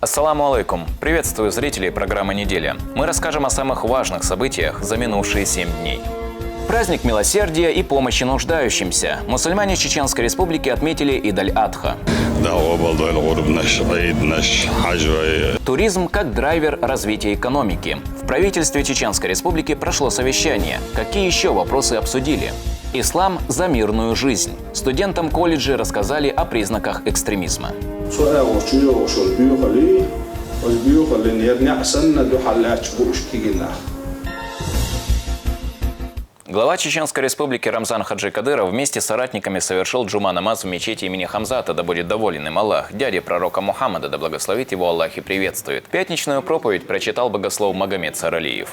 Ассаламу алейкум! Приветствую зрителей программы «Неделя». Мы расскажем о самых важных событиях за минувшие 7 дней. Праздник милосердия и помощи нуждающимся. Мусульмане Чеченской Республики отметили Идаль-Адха. Туризм как драйвер развития экономики. В правительстве Чеченской Республики прошло совещание. Какие еще вопросы обсудили? Ислам за мирную жизнь. Студентам колледжа рассказали о признаках экстремизма. Глава Чеченской Республики Рамзан Хаджи Кадыров вместе с соратниками совершил джума намаз в мечети имени Хамзата, да будет доволен им Аллах, дяди пророка Мухаммада, да благословит его Аллах и приветствует. Пятничную проповедь прочитал богослов Магомед Саралиев.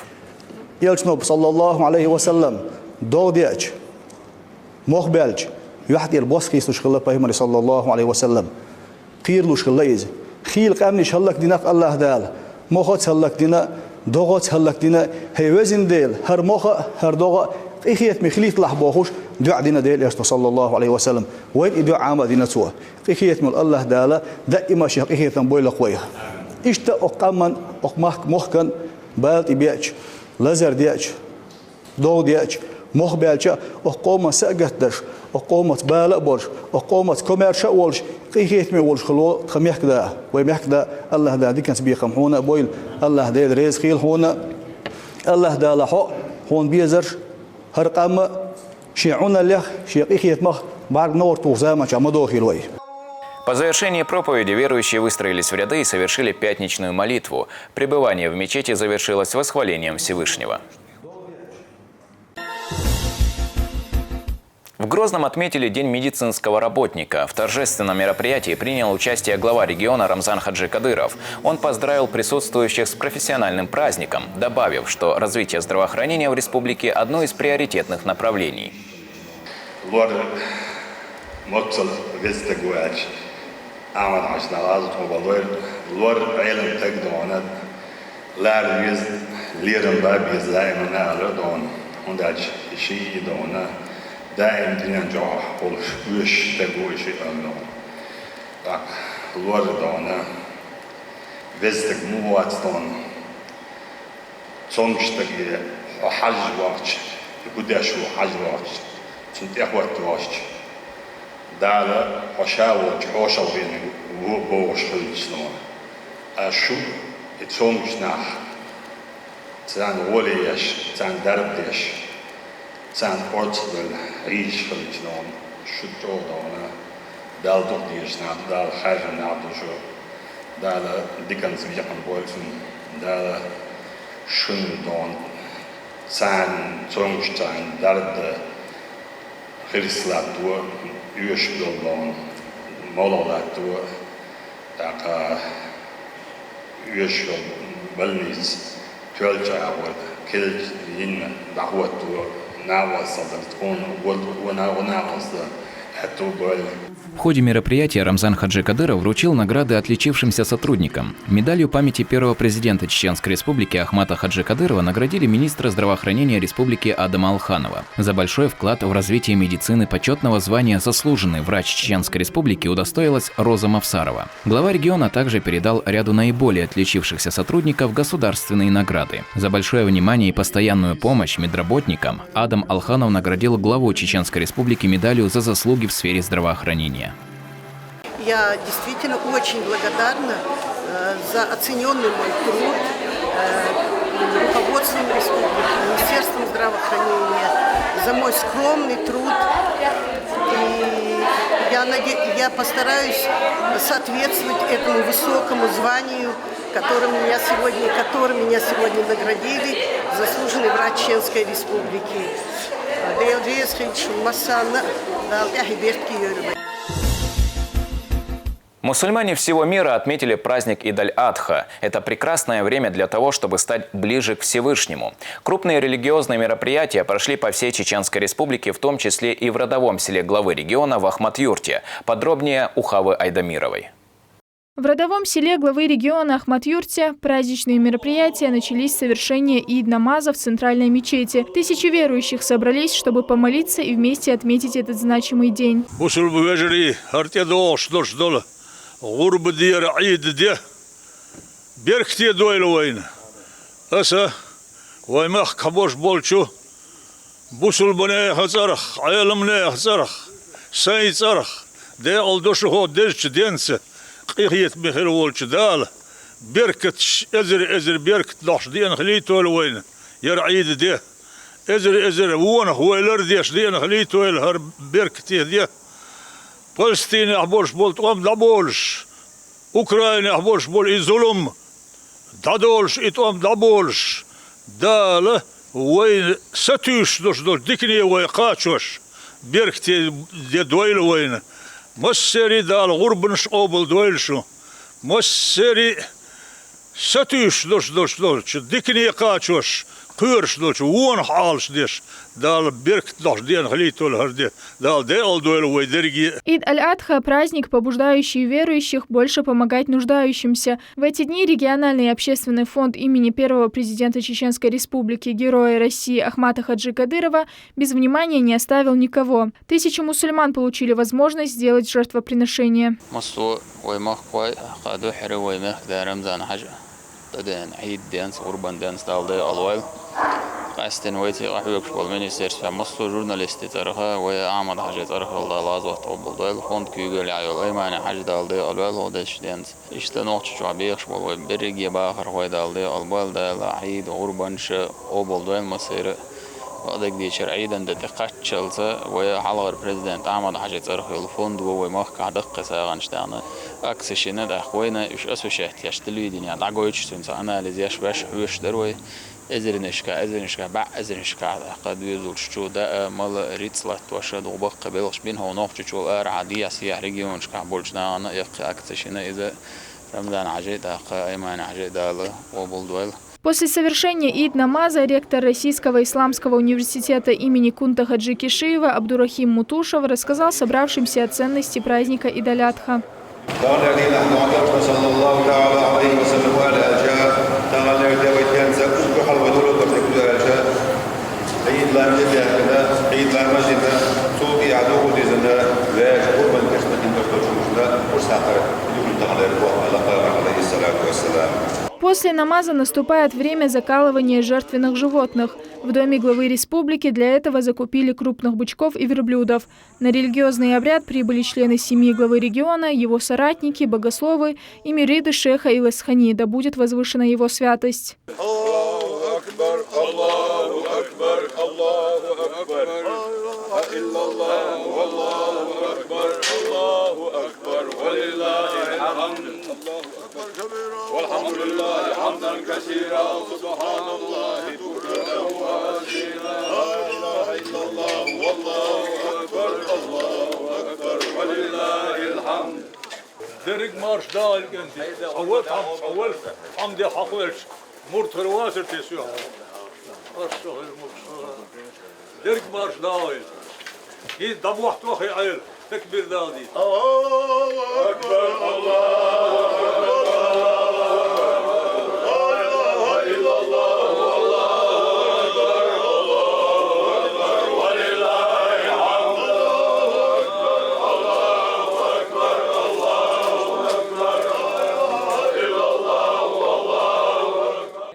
إخيت مخليت لحبوخوش دع دينا ديل إرسل صلى الله عليه وسلم وين إدعاء عام دينا سوا إخيت من الله دالا دائما شيخ إخيت نبوي لقويها إشتا أقامن أقمح مخكن بالت بيأج لزر ديأج دو ديأج مخ بيأج أقوم سأجتش أقوم بالا برج أقوم كوميرشا ولش إخيت من ولش خلو خميح كذا ويميح كذا الله دا دي كان سبيه خمحونا بويل الله دا ريز خيل هونا الله دا حق هون بيزر هرقام شيعونا لح شيقيخيت مخ بعد نور توزامة شامدوخي لوي. По завершении проповеди верующие выстроились в ряды и совершили пятничную молитву. Пребывание в мечети завершилось восхвалением Всевышнего. В Грозном отметили День медицинского работника. В торжественном мероприятии принял участие глава региона Рамзан Хаджи Кадыров. Он поздравил присутствующих с профессиональным праздником, добавив, что развитие здравоохранения в республике – одно из приоритетных направлений. دائم دينجاح والوش تقوي شيء أنه الورد أنا وزدك مو واتستون صنشتك حج وقت يقدش حج وقت كنت أخوات وقت دالا وشاوج وشاوين وبوش خليجنا أشو يتصنش نح تان وليش تان دردش zijn ortsdel reach van iets dan schutto dan daar toch die is naar daar gaan naar de zo daar dikkans weer aan boord daar schön dan zijn zo'n daar de legislator uurspel dan modelator daar uurspel wel niet 12 jaar wordt kilt in daar В ходе мероприятия Рамзан Хаджи Кадыров вручил награды отличившимся сотрудникам. Медалью памяти первого президента Чеченской Республики Ахмата Хаджи Кадырова наградили министра здравоохранения Республики Адама Алханова. За большой вклад в развитие медицины почетного звания «Заслуженный врач Чеченской Республики» удостоилась Роза Мавсарова. Глава региона также передал ряду наиболее отличившихся сотрудников государственные награды. За большое внимание и постоянную помощь медработникам Адам Алханов наградил главу Чеченской Республики медалью за заслуги в сфере здравоохранения. Я действительно очень благодарна за оцененный мой труд руководством республики, Министерством здравоохранения, за мой скромный труд. И я постараюсь соответствовать этому высокому званию, которым меня сегодня наградили заслуженный врач Чеченской Республики. Мусульмане всего мира отметили праздник Идаль-Адха. Это прекрасное время для того, чтобы стать ближе к Всевышнему. Крупные религиозные мероприятия прошли по всей Чеченской Республике, в том числе и в родовом селе главы региона в Ахмат-Юрте. Подробнее у Хавы Айдамировой. В родовом селе главы региона Ахмат-Юрте праздничные мероприятия начались с совершения ид-намаза в центральной мечети. Тысячи верующих собрались, чтобы помолиться и вместе отметить этот значимый день. Беркте дойлуайн. Аса ваймах кабош болчу. Бусул бане хазарах, аялмне хазарах. Сай царах. Де алдошу хо дельч денсе. Қиет михел волч дал. Беркет ازر беркет лаш ден хлитойлуайн. يرعيد ده ازر وانا هو الرديش دي انا خليته الهر بيركتي دي فلسطين احبوش بولت ام دابولش اوكراينا احبوش بول ازولم دادولش اتوم دابولش داله وين ستوش دوش ديكني ويقاتشوش بيركتي دي دويل وين مسري دال غربنش اوبل دويلشو مسري ستوش دوش ديكني قاتشوش قيرش دوش وون حالش ديش دال بيركت دوش دين خليتو الهردي دال دي الدويل ويدرجي. Ид аль-Адха – праздник, побуждающий верующих больше помогать нуждающимся. В эти дни региональный общественный фонд имени первого президента Чеченской Республики, Героя России Ахмата Хаджи Кадырова без внимания не оставил никого. Тысячи мусульман получили возможность сделать жертвоприношение. قاستن ويتي قحوك شغل منيستير فمصو جورناليستي ترخا وعمل حاجة ترخا الله لازم تقبل دال فوند كيقول عيال أي معنى حاجة دال دي الوال هو دش دينت اشتنوش شو عبيخ شغل بريجي باخر هو دال دي الوال دال عيد غربانش قبل دال مصير وقدك دي شرعيدا ده تقتشلته وحلقة البريزيدنت عمل حاجة ترخا الفوند وهو مخك دقة ساغنشتانا أكس شيء ندى أخوينا إيش أسوأ شيء يشتلي دنيا دعويش تنسى أنا لزياش باش هوش دروي إذا نشكا قد يزول شو ده مال ريتسلات وشد وبق بلش بين هو نوع شو عادية سياح ريجيون شكا بولجنا أنا يقى أكتشينا إذا رمضان عجيد إيمان عجيد على وبولدويل. После совершения ид-намаза ректор Российского исламского университета имени Кунта Хаджи Кишиева Абдурахим Мутушев рассказал собравшимся о ценности праздника Ид аль-Адха. После намаза наступает время закалывания жертвенных животных. В доме главы республики для этого закупили крупных бычков и верблюдов. На религиозный обряд прибыли члены семьи главы региона, его соратники, богословы и мириды шейха Иласхани, да будет возвышена его святость. والحمد لله حمدا كثيرا سبحان الله بكرة وأصيلا لا إله إلا الله والله أكبر ولله الحمد. درج مارش دال كنتي أول حمد حقولش مرتر واسر تسوع درج مارش دال هي دبوحت وخي عيل تكبير دادي الله أكبر الله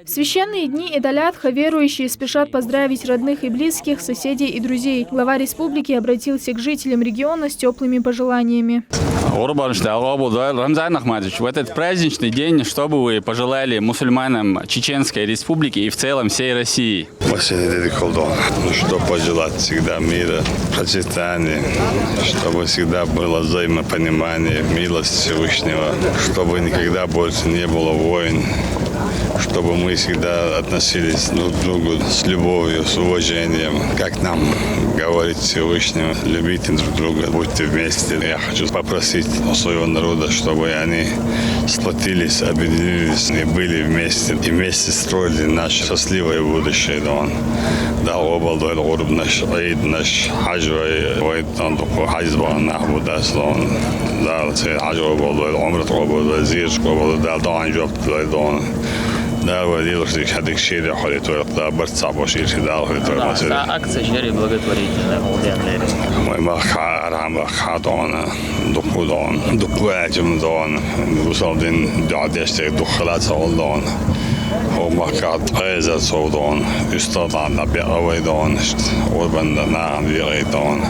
В священные дни Ид аль-Адха верующие спешат поздравить родных и близких, соседей и друзей. Глава республики обратился к жителям региона с теплыми пожеланиями. Рамзан Ахматович, в этот праздничный день, что бы вы пожелали мусульманам Чеченской Республики и в целом всей России? Что пожелать всегда мира, процветания, чтобы всегда было взаимопонимание, милость Всевышнего, чтобы никогда больше не было войн, чтобы мы всегда относились друг к другу с любовью, с уважением, как нам говорит Всевышнего, любите друг друга, будьте вместе. Я хочу попросить у своего народа, чтобы они сплотились, объединились и были вместе, и вместе строили наше счастливое будущее. Да, обалдуй الغرب наш عيد наш حجوي ويتنطق حجبا نحو داستون دا حجو обалдуй عمرة обалдуй زيرش обалдуй دا طبعا جبت ليدون Да, водил, что их шире ходит, то борца бошир сидал, ходит. Акция шире благотворительная. Мой махарам хадона, докладем дон, усалдин дядестек духлат солдон. ومكات قيزة صودون استطعنا بأويدون وبندنا بغيدون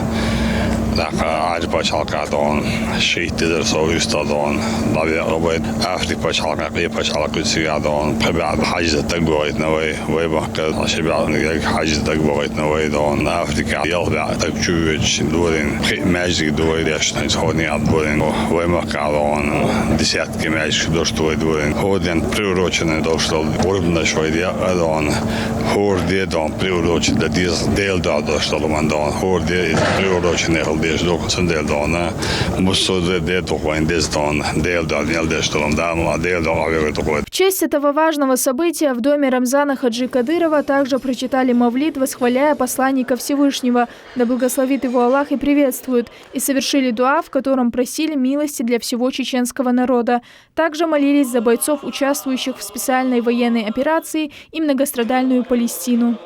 لقى عجبة شالقادون شيء تدرسوا يستطعون نبي أويد أفريقيا شالقا قيبا شالقا سيادون قبعد حاجة تقبويت نوي ويبقى شبع نجاك حاجة تقبويت نوي دون أفريقيا يلبع تقجوج دورين ماجد دوري ليش نسوني عدورين ويبقى دون دسيات كماجد دوشتوي دورين هودين приурочены дошло урбна швейдия дон хорде дон приурочен да дел да дошло мандон хорде приурочены деш доксон дел дона мусо де доквайн дес дон дел да дел деш дон да дел да авиа. В честь этого важного события в доме Рамзана Хаджи Кадырова также прочитали мавлид, восхваляя посланника Всевышнего, да благословит его Аллах и приветствует, и совершили дуа, в котором просили милости для всего чеченского народа. Также молились за бойцов, участвующих в специальной военной операции, и многострадальную Палестину.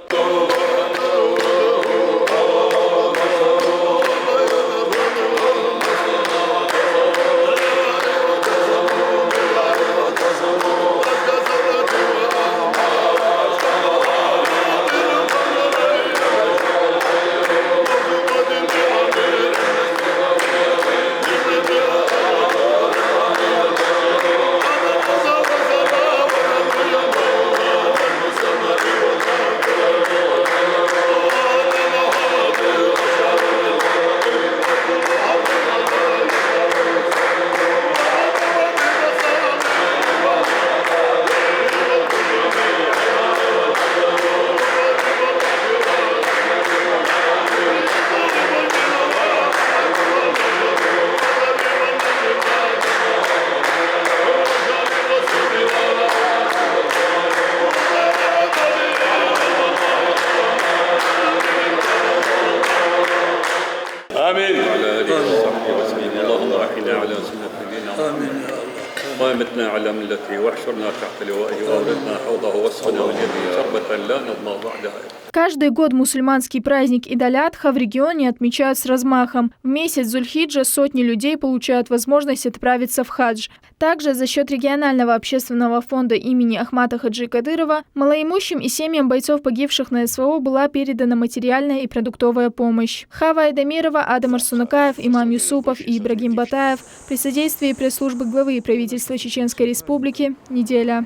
وامتنا على ملته واحشرنا تحت لوائه واوردنا حوضه واسقنا من يده شربة لا نضمع بعدها. Каждый год мусульманский праздник Идаль-Адха в регионе отмечают с размахом. В месяц Зуль-Хиджа сотни людей получают возможность отправиться в хадж. Также за счет регионального общественного фонда имени Ахмата Хаджи Кадырова малоимущим и семьям бойцов, погибших на СВО, была передана материальная и продуктовая помощь. Хава Айдамирова, Адам Арсунакаев, Имам Юсупов и Ибрагим Батаев при содействии пресс-службы главы правительства Чеченской Республики. Неделя.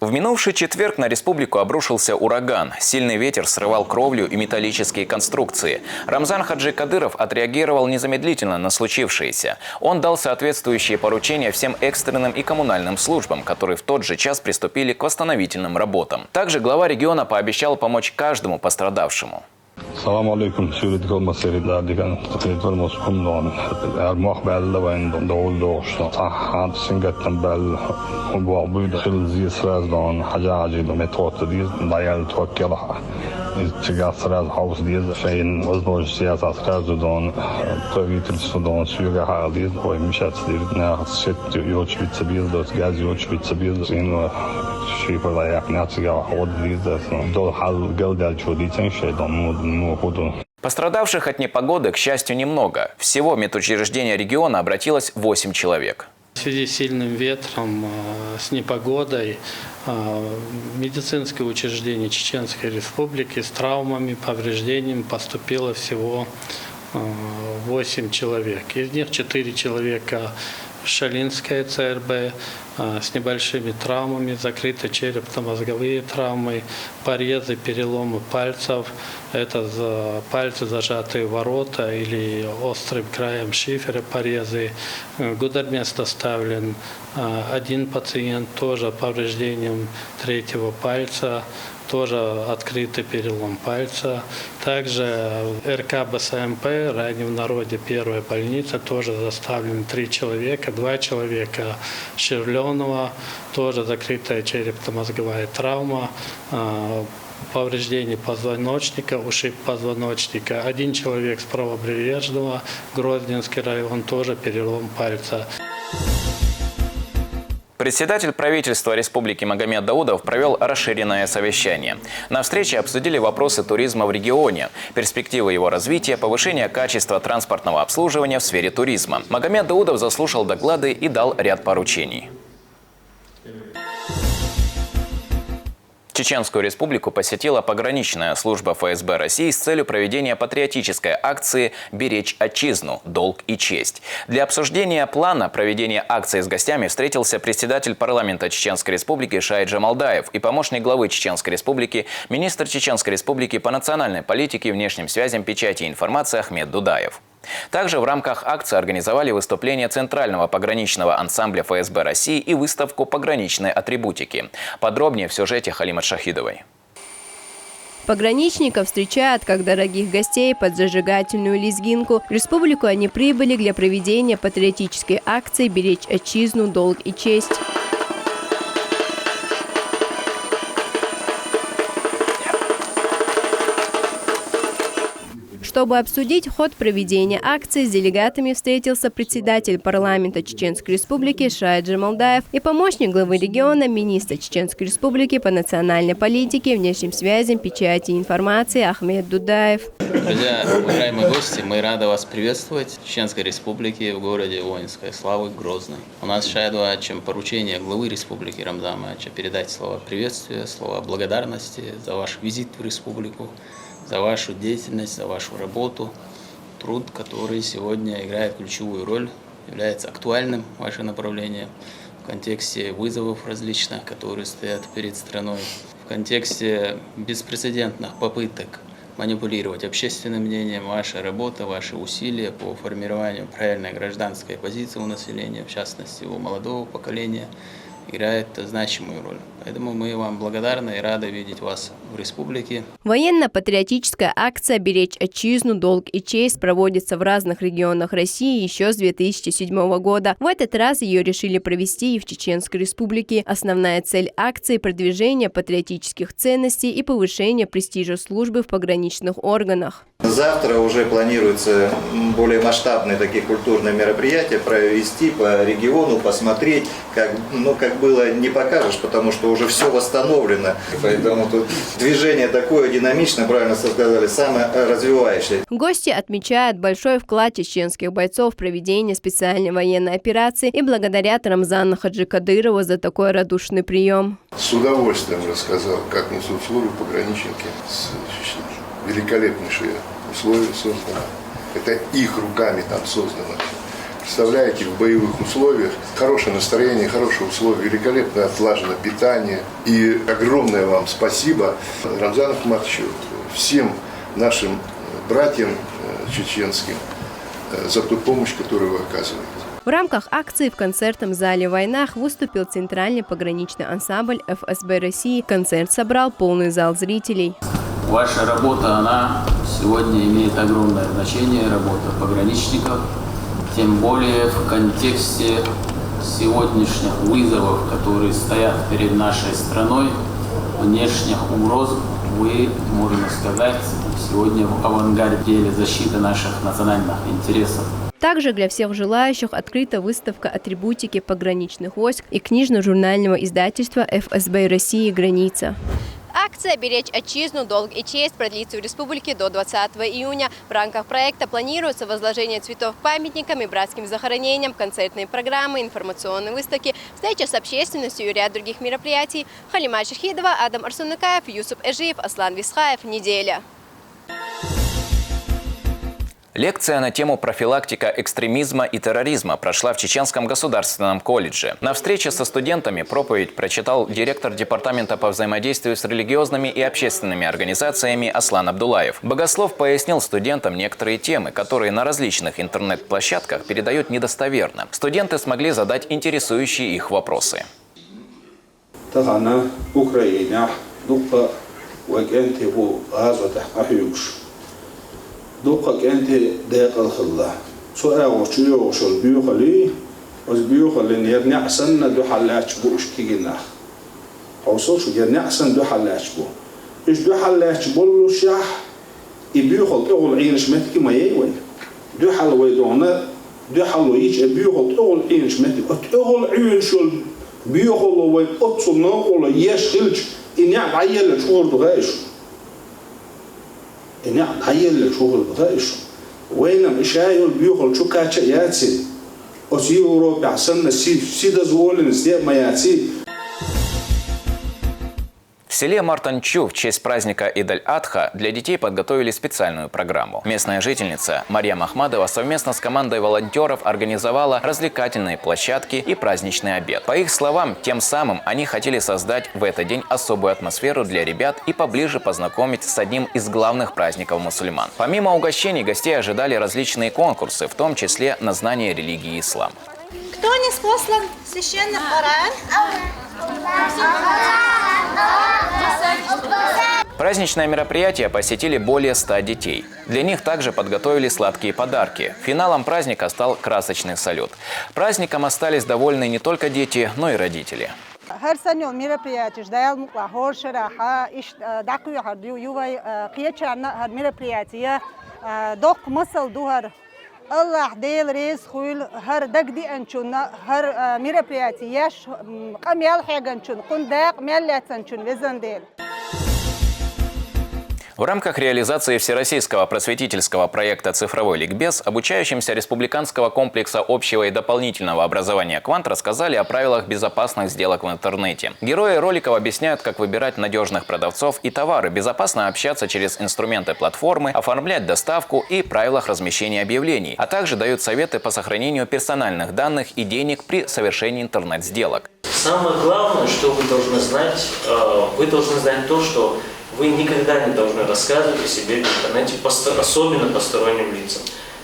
В минувший четверг на республику обрушился ураган. Сильный ветер срывал кровлю и металлические конструкции. Рамзан Хаджи Кадыров отреагировал незамедлительно на случившееся. Он дал соответствующие поручения всем экстренным и коммунальным службам, которые в тот же час приступили к восстановительным работам. Также глава региона пообещал помочь каждому пострадавшему. Assalamu alaikum. Sürekli olmasaydı diken tekrar moskum don. Ermak belli ben doğul doğuşta. Sahat singetten belli. Bu abuda khilzi sraz don. Hajaji don metot diye dayal توكلها. تجاه سراز هاوس ديز فين وزنوج سياسة سراز دون طريقة السودان سوريا هاديز ومشات دير ناخذ ست يوش بتسبيل دوت غاز يوش بتسبيل زين شيء فلا يقنع تجاه هود ديز دول حال جلد الجودي شيء دون مو خدون. Пострадавших от непогоды, к счастью, немного. Всего в медучреждение региона обратилось 8 человек. В связи с сильным ветром, с непогодой, медицинское учреждение Чеченской Республики с травмами, повреждениями поступило всего 8 человек. Из них 4 человека в Шалинское ЦРБ с небольшими травмами, закрыты черепно-мозговые травмы, порезы, переломы пальцев. Это пальцы, зажатые в ворота или острым краем шифера порезы. Гудермес доставлен. Один пациент тоже повреждением третьего пальца, тоже открытый перелом пальца. Также РК БСМП, ранее в народе первая больница, тоже доставлен 3 человека, 2 человека Шевленова, тоже закрытая черепно-мозговая травма, повреждение позвоночника, ушиб позвоночника. 1 человек с правобережного, Грозненский район, тоже перелом пальца. Председатель правительства Республики Магомед Даудов провел расширенное совещание. На встрече обсудили вопросы туризма в регионе, перспективы его развития, повышения качества транспортного обслуживания в сфере туризма. Магомед Даудов заслушал доклады и дал ряд поручений. Чеченскую республику посетила пограничная служба ФСБ России с целью проведения патриотической акции «Беречь Отчизну. Долг и честь». Для обсуждения плана проведения акции с гостями встретился председатель парламента Чеченской республики Шайх Джамалдаев и помощник главы Чеченской республики, министр Чеченской республики по национальной политике, внешним связям, печати и информации Ахмед Дудаев. Также в рамках акции организовали выступление Центрального пограничного ансамбля ФСБ России и выставку пограничной атрибутики. Подробнее в сюжете Халимат Шахидовой. Пограничников встречают как дорогих гостей под зажигательную лезгинку. В республику они прибыли для проведения патриотической акции «Беречь Отчизну. Долг и честь». Чтобы обсудить ход проведения акции, с делегатами встретился председатель парламента Чеченской республики Шайх Джамалдаев и помощник главы региона, министр Чеченской республики по национальной политике, внешним связям, печати и информации Ахмед Дудаев. Друзья, уважаемые гости, мы рады вас приветствовать в Чеченской республике в городе воинской славы Грозный. У нас чем поручение главы республики Рамзана передать слова приветствия, слова благодарности за ваш визит в республику, за вашу деятельность, за вашу работу, труд, который сегодня играет ключевую роль, является актуальным ваше направление в контексте вызовов различных, которые стоят перед страной, в контексте беспрецедентных попыток манипулировать общественным мнением. Ваша работа, ваши усилия по формированию правильной гражданской позиции у населения, в частности у молодого поколения, играет значимую роль. Поэтому мы вам благодарны и рады видеть вас в республике. Военно-патриотическая акция «Беречь Отчизну. Долг и честь» проводится в разных регионах России еще с 2007 года. В этот раз ее решили провести и в Чеченской республике. Основная цель акции – продвижение патриотических ценностей и повышение престижа службы в пограничных органах. Завтра уже планируется более масштабные такие культурные мероприятия провести по региону, посмотреть, как было не покажешь, потому что уже все восстановлено. Поэтому тут движение такое динамичное, правильно сказали, саморазвивающее. Гости отмечают большой вклад чеченских бойцов в проведение специальной военной операции и благодарят Рамзану Хаджи Кадырову за такой радушный прием. С удовольствием рассказал, как несут службу пограничники. Великолепнейшие условия созданы. Это их руками там создано. Представляете, в боевых условиях хорошее настроение, хорошие условия, великолепно отлажено питание. И огромное вам спасибо, Рамзану Ахматовичу, всем нашим братьям чеченским за ту помощь, которую вы оказываете. В рамках акции в концертном зале в Войнах выступил Центральный пограничный ансамбль ФСБ России. Концерт собрал полный зал зрителей. Ваша работа, она сегодня имеет огромное значение, работа пограничников, тем более в контексте сегодняшних вызовов, которые стоят перед нашей страной, внешних угроз. Вы, можно сказать, сегодня в авангарде защиты наших национальных интересов. Также для всех желающих открыта выставка атрибутики пограничных войск и книжно-журнального издательства ФСБ России «Граница». Акция «Беречь Отчизну. Долг и честь» продлится в республике до 20 июня. В рамках проекта планируется возложение цветов к памятникам и братским захоронениям, концертные программы, информационные выставки, встреча с общественностью и ряд других мероприятий. Халимат Шахидова, Адам Арсунакаев, Юсуп Эжиев, Аслан Висхаев. Неделя. Лекция на тему «Профилактика экстремизма и терроризма» прошла в Чеченском государственном колледже. На встрече со студентами проповедь прочитал директор департамента по взаимодействию с религиозными и общественными организациями Аслан Абдулаев. Богослов пояснил студентам некоторые темы, которые на различных интернет-площадках передают недостоверно. Студенты смогли задать интересующие их вопросы. دوقك أنت داق الخلا سؤال وشيو وشل بيوخلي وزبيوخلي نيرني أحسن دو حلاتش بوش كيجنا حوصل شو جرني أحسن دو حلاتش بو إيش دو حلاتش بولو شاح يبيوخل أول عين شمتك ما يوين دو حل ويدونا دو حل ويش يبيوخل أول عين شمتك أول عين شل بيخلوا ويقصوا نقول يشلج إني عيل شغل بغايش إني عيل شغل بغايش وين مشايل بيخل شو كاتش ياتي أسيورو بعسن سيدا زولن سيدا ما ياتي. В селе Мартанчу в честь праздника Идаль-Адха для детей подготовили специальную программу. Местная жительница Марьям Ахмадова совместно с командой волонтеров организовала развлекательные площадки и праздничный обед. По их словам, тем самым они хотели создать в этот день особую атмосферу для ребят и поближе познакомить с одним из главных праздников мусульман. Помимо угощений, гостей ожидали различные конкурсы, в том числе на знание религии ислам. Кто не спослан священный Коран? Праздничное мероприятие посетили более 100 детей. Для них также подготовили сладкие подарки. Финалом праздника стал красочный салют. Праздником остались довольны не только дети, но и родители. الله ديل ريز خويل هر دق دي انشون هر мероприятие قميال حاجة انشون قنداق ميلات انشون وزن ديل. В рамках реализации всероссийского просветительского проекта «Цифровой ликбез» обучающимся республиканского комплекса общего и дополнительного образования «Квант» рассказали о правилах безопасных сделок в интернете. Герои роликов объясняют, как выбирать надежных продавцов и товары, безопасно общаться через инструменты платформы, оформлять доставку и правилах размещения объявлений, а также дают советы по сохранению персональных данных и денег при совершении интернет-сделок. Самое главное, что вы должны знать то, что вы никогда не должны рассказывать о себе в интернете, особенно посторонним лицам.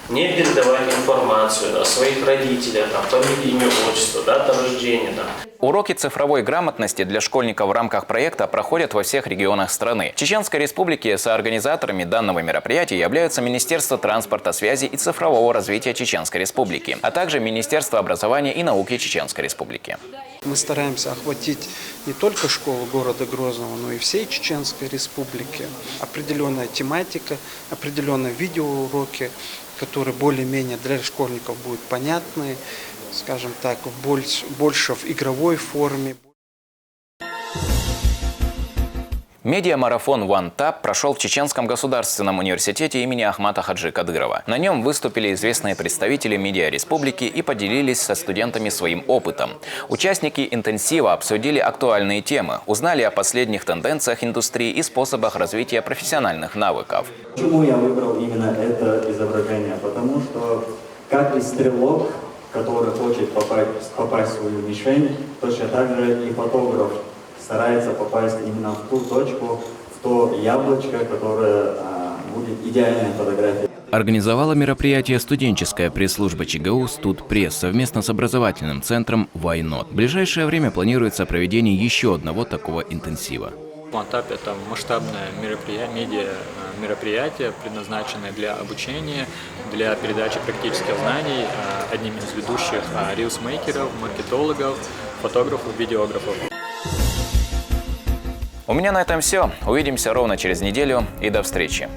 Не передавать информацию о своих родителях, фамилии, имя, отчество, дата рождения. Уроки цифровой грамотности для школьников в рамках проекта проходят во всех регионах страны. В Чеченской Республике соорганизаторами данного мероприятия являются Министерство транспорта, связи и цифрового развития Чеченской Республики, а также Министерство образования и науки Чеченской Республики. Мы стараемся охватить не только школы города Грозного, но и всей Чеченской Республики. Определенная тематика, определенные видеоуроки, которые более-менее для школьников будут понятны, скажем так, больше в игровой форме. Медиамарафон OneTap прошел в Чеченском государственном университете имени Ахмата Хаджи Кадырова. На нем выступили известные представители медиареспублики и поделились со студентами своим опытом. Участники интенсива обсудили актуальные темы, узнали о последних тенденциях индустрии и способах развития профессиональных навыков. Почему я выбрал именно это изображение? Потому что как и стрелок, который хочет попасть в свою мишень, точно так же и фотограф старается попасть именно в ту точку, в то яблочко, которое будет идеальной фотографией. Организовала мероприятие студенческая пресс-служба ЧГУ «Студпресс» совместно с образовательным центром «Why Not?». В ближайшее время планируется проведение еще одного такого интенсива. OneTap – это масштабное медиа-мероприятие, предназначенное для обучения, для передачи практических знаний одним из ведущих рилсмейкеров, маркетологов, фотографов, видеографов. У меня на этом все. Увидимся ровно через неделю и до встречи.